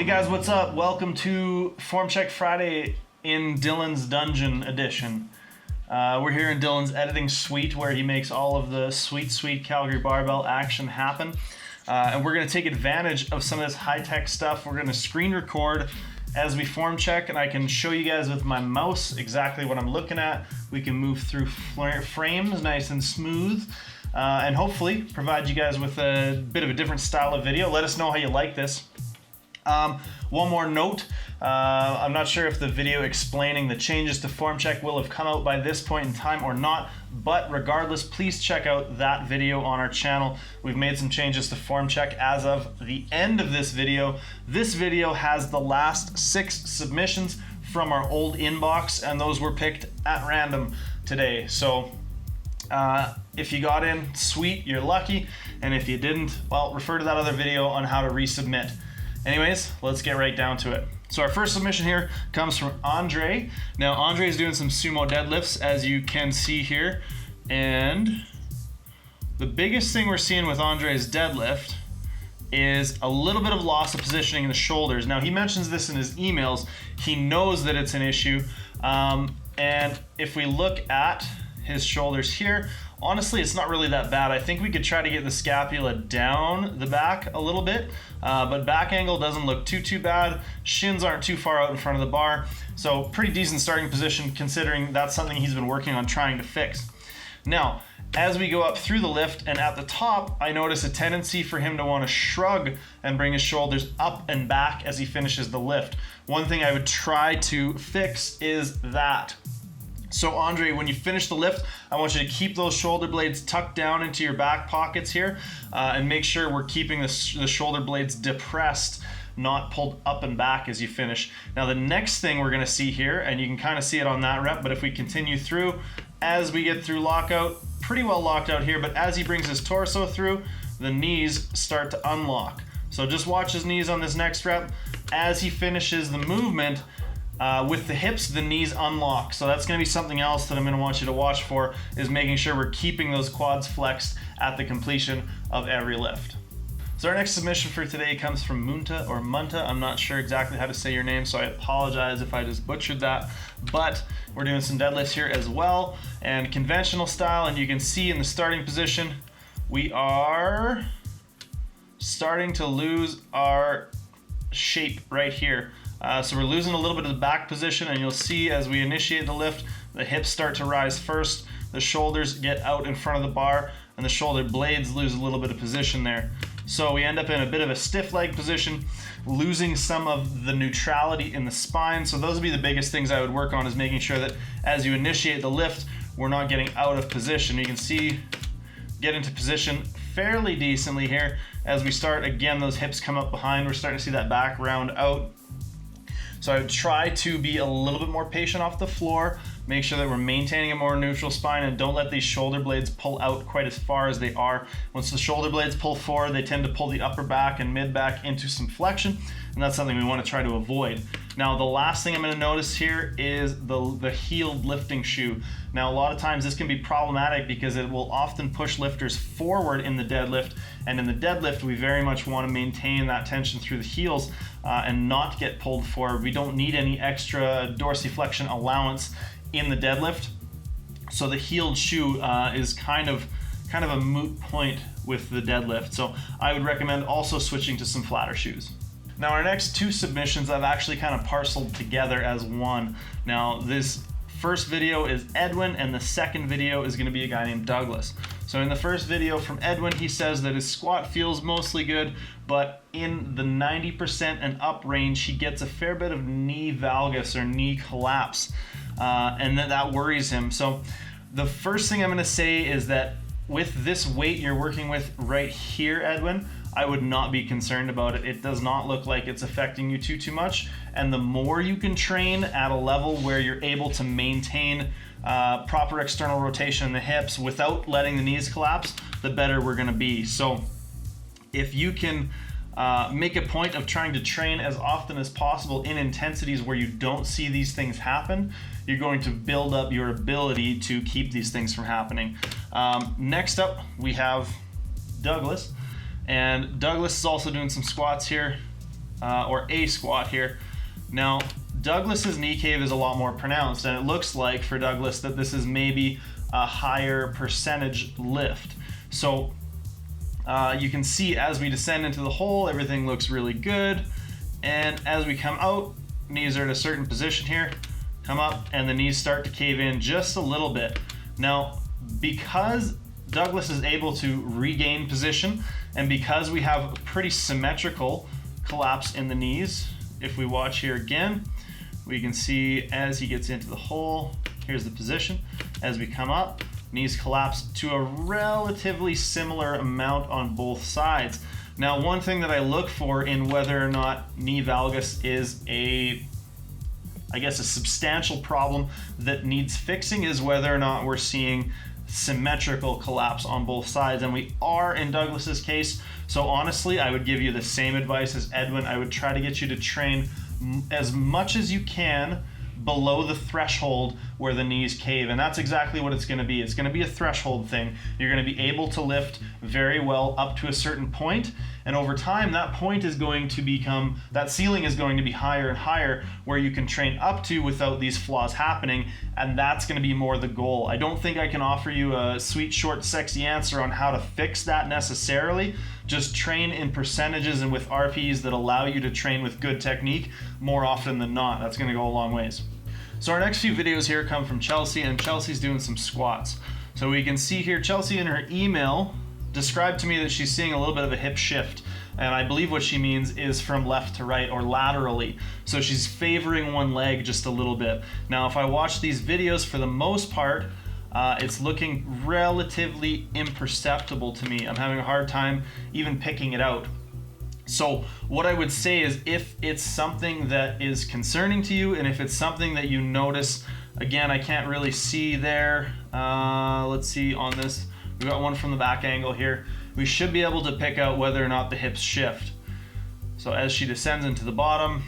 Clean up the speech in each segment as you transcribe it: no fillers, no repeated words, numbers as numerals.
guys, what's up? Welcome to Form Check Friday in Dylan's Dungeon edition. We're here in Dylan's editing suite where he makes all of the sweet Calgary barbell action happen. And we're going to take advantage of some of this high-tech stuff. We're going to screen record as we form check, and I can show you guys with my mouse exactly what I'm looking at. We can move through frames nice and smooth, and hopefully provide you guys with a bit of a different style of video. Let us know how you like this. One more note, I'm not sure if the video explaining the changes to form check will have come out by this point in time or not, but regardless, please check out that video on our channel. We've made some changes to form check as of the end of this video. This video has the last 6 submissions from our old inbox, and those were picked at random today. So if you got in, sweet, you're lucky, and if you didn't, well, refer to that other video on how to resubmit. Anyways, let's get right down to it. So our first submission here comes from Andre. Now Andre is doing some sumo deadlifts, as you can see here. And the biggest thing we're seeing with Andre's deadlift is a little bit of loss of positioning in the shoulders. Now he mentions this in his emails. He knows that it's an issue. And if we look at his shoulders here, honestly, it's not really that bad. I think we could try to get the scapula down the back a little bit, but back angle doesn't look too bad. Shins aren't too far out in front of the bar, so pretty decent starting position considering that's something he's been working on trying to fix. Now, as we go up through the lift and at the top, I notice a tendency for him to want to shrug and bring his shoulders up and back as he finishes the lift. One thing I would try to fix is that. So Andre, when you finish the lift, I want you to keep those shoulder blades tucked down into your back pockets here, and make sure we're keeping the shoulder blades depressed, not pulled up and back as you finish. Now the next thing we're gonna see here, and you can kind of see it on that rep, but if we continue through, as we get through lockout, pretty well locked out here, but as he brings his torso through, the knees start to unlock. So just watch his knees on this next rep. As he finishes the movement, with the hips, the knees unlock. So that's gonna be something else that I'm gonna want you to watch for, is making sure we're keeping those quads flexed at the completion of every lift. So our next submission for today comes from Munta or Munta. I'm not sure exactly how to say your name, so I apologize if I just butchered that. But we're doing some deadlifts here as well, and conventional style, and you can see in the starting position, we are starting to lose our shape right here. So we're losing a little bit of the back position, and you'll see as we initiate the lift, the hips start to rise first, the shoulders get out in front of the bar, and the shoulder blades lose a little bit of position there. So we end up in a bit of a stiff leg position, losing some of the neutrality in the spine. So those would be the biggest things I would work on, is making sure that as you initiate the lift, we're not getting out of position. You can see, get into position fairly decently here. As we start, again, those hips come up behind. We're starting to see that back round out. So I would try to be a little bit more patient off the floor, make sure that we're maintaining a more neutral spine, and don't let these shoulder blades pull out quite as far as they are. Once the shoulder blades pull forward, they tend to pull the upper back and mid back into some flexion, and that's something we want to try to avoid. Now the last thing I'm going to notice here is the heeled lifting shoe. Now a lot of times this can be problematic because it will often push lifters forward in the deadlift, and in the deadlift we very much want to maintain that tension through the heels and not get pulled forward. We don't need any extra dorsiflexion allowance in the deadlift, so the heeled shoe is kind of a moot point with the deadlift. So I would recommend also switching to some flatter shoes. Now our next 2 submissions I've actually kind of parceled together as one. Now this first video is Edwin, and the second video is going to be a guy named Douglas. So in the first video from Edwin, he says that his squat feels mostly good, but in the 90% and up range, he gets a fair bit of knee valgus or knee collapse, and that worries him. So the first thing I'm going to say is that with this weight you're working with right here, Edwin, I would not be concerned about it. It does not look like it's affecting you too much. And the more you can train at a level where you're able to maintain proper external rotation in the hips without letting the knees collapse, the better we're gonna be. So if you can make a point of trying to train as often as possible in intensities where you don't see these things happen, you're going to build up your ability to keep these things from happening. Next up, we have Douglas. And Douglas is also doing some squats here. or a squat here. Now, Douglas's knee cave is a lot more pronounced, and it looks like for Douglas that this is maybe a higher percentage lift. So you can see as we descend into the hole, everything looks really good. And as we come out, knees are at a certain position here, come up, and the knees start to cave in just a little bit. Now, because Douglas is able to regain position, and because we have a pretty symmetrical collapse in the knees, if we watch here again, we can see as he gets into the hole, here's the position. As we come up, knees collapse to a relatively similar amount on both sides. Now, one thing that I look for in whether or not knee valgus is a substantial problem that needs fixing is whether or not we're seeing symmetrical collapse on both sides, and we are in Douglas's case. So honestly, I would give you the same advice as Edwin. I would try to get you to train as much as you can below the threshold where the knees cave, and that's exactly what it's going to be. It's going to be a threshold thing. You're going to be able to lift very well up to a certain point, and over time that point is going to become, that ceiling is going to be higher and higher where you can train up to without these flaws happening, and that's going to be more the goal. I don't think I can offer you a sweet, short, sexy answer on how to fix that necessarily. Just train in percentages and with RPs that allow you to train with good technique more often than not. That's going to go a long ways. So our next few videos here come from Chelsea, and Chelsea's doing some squats. So we can see here Chelsea in her email described to me that she's seeing a little bit of a hip shift, and I believe what she means is from left to right or laterally. So she's favoring one leg just a little bit. Now, if I watch these videos, for the most part, it's looking relatively imperceptible to me. I'm having a hard time even picking it out. So what I would say is, if it's something that is concerning to you, and if it's something that you notice, again, I can't really see there. Let's see on this. We've got one from the back angle here. We should be able to pick out whether or not the hips shift. So as she descends into the bottom,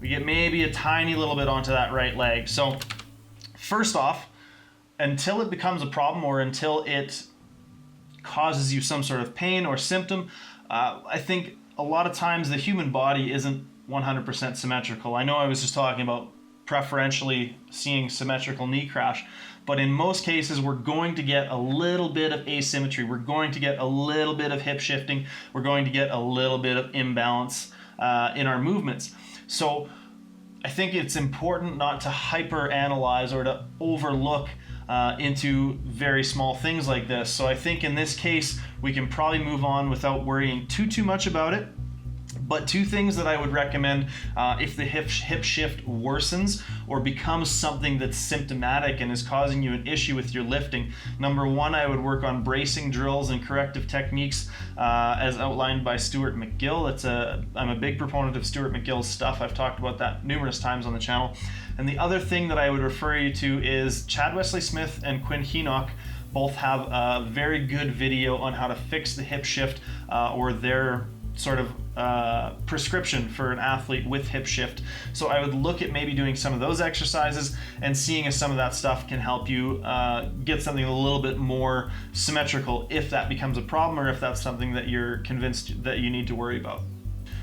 we get maybe a tiny little bit onto that right leg. So first off, until it becomes a problem or until it causes you some sort of pain or symptom, I think a lot of times the human body isn't 100% symmetrical. I know I was just talking about preferentially seeing symmetrical knee crash, but in most cases we're going to get a little bit of asymmetry. We're going to get a little bit of hip shifting. We're going to get a little bit of imbalance in our movements. So I think it's important not to hyper analyze or to overlook into very small things like this. So I think in this case we can probably move on without worrying too much about it. But two things that I would recommend if the hip shift worsens or becomes something that's symptomatic and is causing you an issue with your lifting. Number one, I would work on bracing drills and corrective techniques as outlined by Stuart McGill. I'm a big proponent of Stuart McGill's stuff. I've talked about that numerous times on the channel. And the other thing that I would refer you to is Chad Wesley Smith and Quinn Henoch both have a very good video on how to fix the hip shift or their sort of prescription for an athlete with hip shift. So I would look at maybe doing some of those exercises and seeing if some of that stuff can help you get something a little bit more symmetrical if that becomes a problem or if that's something that you're convinced that you need to worry about.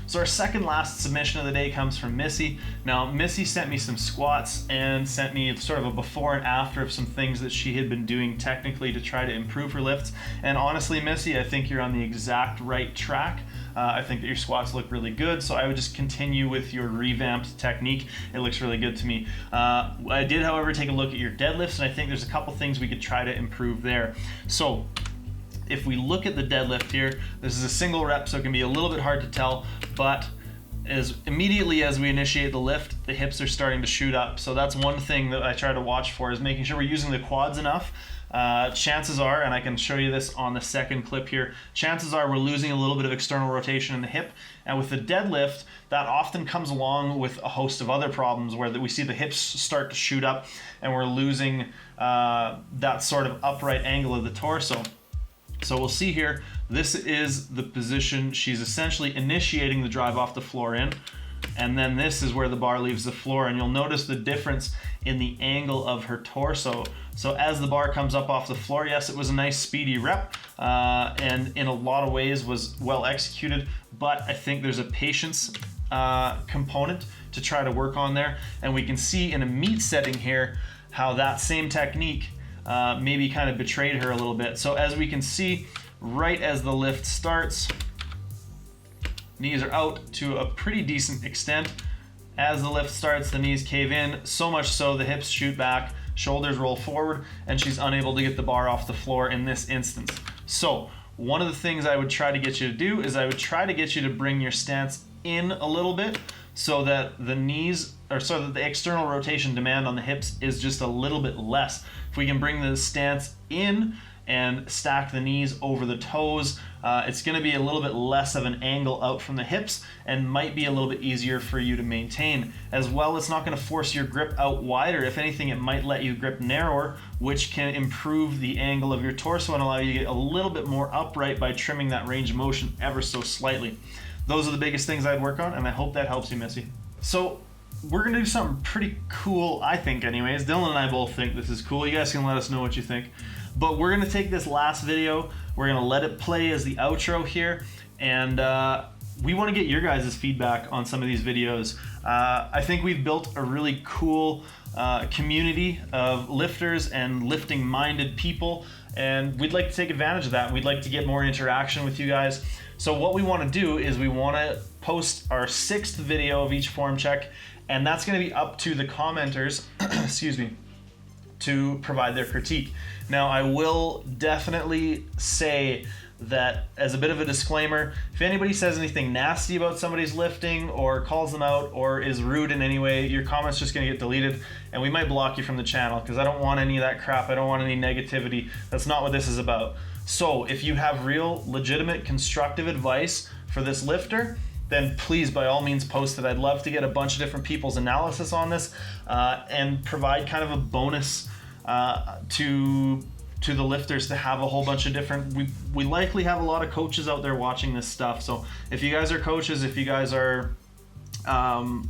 So our second last submission of the day comes from Missy. Now, Missy sent me some squats and sent me sort of a before and after of some things that she had been doing technically to try to improve her lifts. And honestly, Missy, I think you're on the exact right track. I think that your squats look really good, so I would just continue with your revamped technique. It looks really good to me. I did, however, take a look at your deadlifts, and I think there's a couple things we could try to improve there. So if we look at the deadlift here, this is a single rep, so it can be a little bit hard to tell, but as immediately as we initiate the lift, the hips are starting to shoot up. So that's one thing that I try to watch for, is making sure we're using the quads enough. Chances are, and I can show you this on the second clip here, chances are we're losing a little bit of external rotation in the hip. And with the deadlift, that often comes along with a host of other problems where we see the hips start to shoot up and we're losing that sort of upright angle of the torso. So we'll see here, this is the position she's essentially initiating the drive off the floor in. and then this is where the bar leaves the floor, and you'll notice the difference in the angle of her torso. So as the bar comes up off the floor, yes, it was a nice speedy rep, and in a lot of ways was well executed, but I think there's a patience component to try to work on there. And we can see in a meet setting here how that same technique maybe kind of betrayed her a little bit. So as we can see, right as the lift starts, knees are out to a pretty decent extent. As the lift starts, the knees cave in, so much so the hips shoot back, shoulders roll forward, and she's unable to get the bar off the floor in this instance. So one of the things I would try to get you to do is I would try to get you to bring your stance in a little bit so that the knees, or so that the external rotation demand on the hips is just a little bit less. If we can bring the stance in and stack the knees over the toes, it's going to be a little bit less of an angle out from the hips and might be a little bit easier for you to maintain. As well, it's not going to force your grip out wider. If anything, it might let you grip narrower, which can improve the angle of your torso and allow you to get a little bit more upright by trimming that range of motion ever so slightly. Those are the biggest things I'd work on, and I hope that helps you, Missy. So we're going to do something pretty cool, I think anyways. Dylan and I both think this is cool. You guys can let us know what you think. But we're gonna take this last video, we're gonna let it play as the outro here, and we wanna get your guys' feedback on some of these videos. I think we've built a really cool community of lifters and lifting-minded people, and we'd like to take advantage of that. We'd like to get more interaction with you guys. So what we wanna do is we wanna post our 6th video of each form check, and that's gonna be up to the commenters, excuse me, to provide their critique. Now, I will definitely say that as a bit of a disclaimer, if anybody says anything nasty about somebody's lifting or calls them out or is rude in any way, your comment's just gonna get deleted and we might block you from the channel because I don't want any of that crap. I don't want any negativity. That's not what this is about. So if you have real, legitimate, constructive advice for this lifter, then please, by all means, post it. I'd love to get a bunch of different people's analysis on this and provide kind of a bonus to the lifters to have a whole bunch of different, we likely have a lot of coaches out there watching this stuff. So if you guys are coaches, if you guys are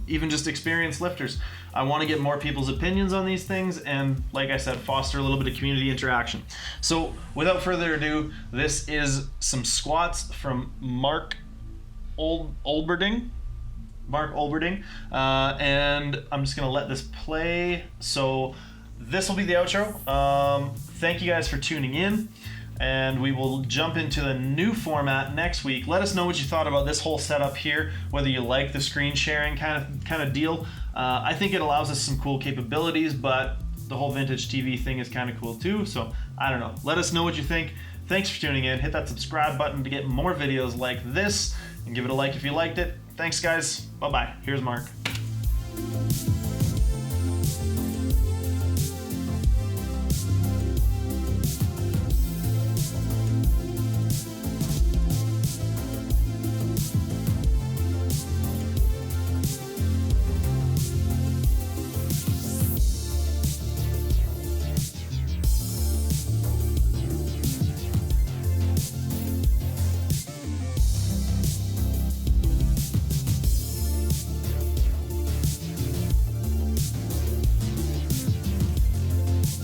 even just experienced lifters, I want to get more people's opinions on these things and, like I said, foster a little bit of community interaction. So without further ado, this is some squats from Mark Olberding, and I'm just gonna let this play. So this will be the outro. Thank you guys for tuning in, and we will jump into the new format next week. Let us know what you thought about this whole setup here, whether you like the screen sharing kind of deal. I think it allows us some cool capabilities, but the whole vintage TV thing is kind of cool too. So I don't know. Let us know what you think. Thanks for tuning in. Hit that subscribe button to get more videos like this, and give it a like if you liked it. Thanks, guys. Bye-bye. Here's Mark.